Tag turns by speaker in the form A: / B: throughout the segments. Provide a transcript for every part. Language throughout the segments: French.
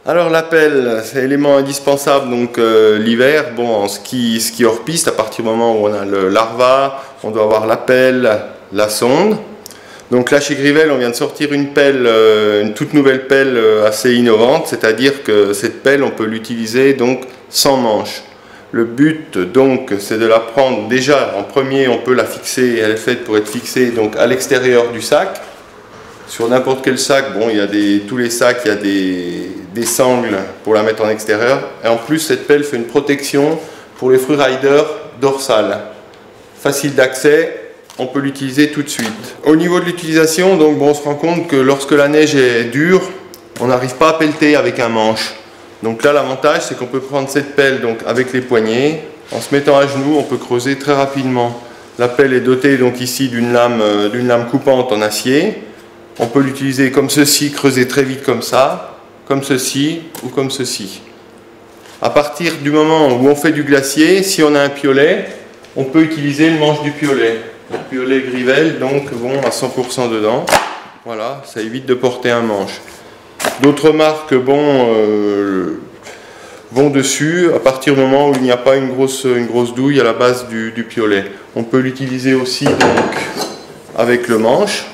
A: Alors la pelle, c'est l'élément indispensable donc l'hiver, bon en ski hors piste, à partir du moment où on a le larva, on doit avoir la pelle, la sonde. Donc là chez Grivel on vient de sortir une pelle, une toute nouvelle pelle assez innovante, c'est-à-dire que cette pelle on peut l'utiliser donc sans manche. Le but donc c'est de la prendre déjà en premier, on peut la fixer, elle est faite pour être fixée donc à l'extérieur du sac. Sur n'importe quel sac, bon, il y a tous les sacs, il y a des sangles pour la mettre en extérieur. Et en plus, cette pelle fait une protection pour les freeriders dorsales. Facile d'accès, on peut l'utiliser tout de suite. Au niveau de l'utilisation, donc, bon, on se rend compte que lorsque la neige est dure, on n'arrive pas à pelleter avec un manche. Donc là, l'avantage, c'est qu'on peut prendre cette pelle donc, avec les poignets. En se mettant à genoux, on peut creuser très rapidement. La pelle est dotée donc, ici d'une lame coupante en acier. On peut l'utiliser comme ceci, creuser très vite comme ça, comme ceci ou comme ceci. À partir du moment où on fait du glacier, si on a un piolet, on peut utiliser le manche du piolet. Le piolet Grivel, donc bon à 100% dedans. Voilà, ça évite de porter un manche. D'autres marques vont dessus à partir du moment où il n'y a pas une grosse douille à la base du piolet. On peut l'utiliser aussi donc avec le manche,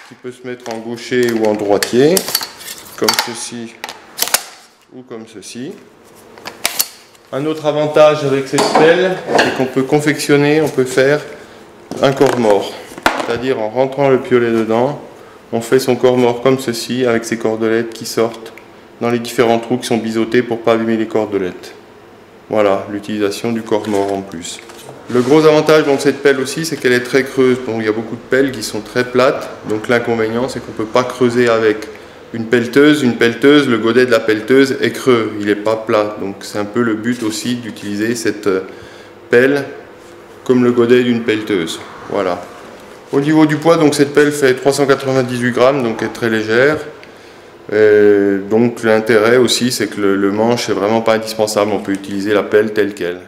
A: qui peut se mettre en gaucher ou en droitier, comme ceci ou comme ceci. Un autre avantage avec cette pelle, c'est qu'on peut confectionner, on peut faire un corps-mort. C'est-à-dire en rentrant le piolet dedans, on fait son corps-mort comme ceci, avec ses cordelettes qui sortent dans les différents trous qui sont biseautés pour ne pas abîmer les cordelettes. Voilà, l'utilisation du corps-mort en plus. Le gros avantage de cette pelle aussi, c'est qu'elle est très creuse. Bon, il y a beaucoup de pelles qui sont très plates, donc l'inconvénient, c'est qu'on ne peut pas creuser avec une pelleteuse. Une pelleteuse, le godet de la pelleteuse est creux, il n'est pas plat. Donc c'est un peu le but aussi d'utiliser cette pelle comme le godet d'une pelleteuse. Voilà. Au niveau du poids, donc cette pelle fait 398 grammes, donc elle est très légère. Et donc l'intérêt aussi, c'est que le manche n'est vraiment pas indispensable. On peut utiliser la pelle telle qu'elle.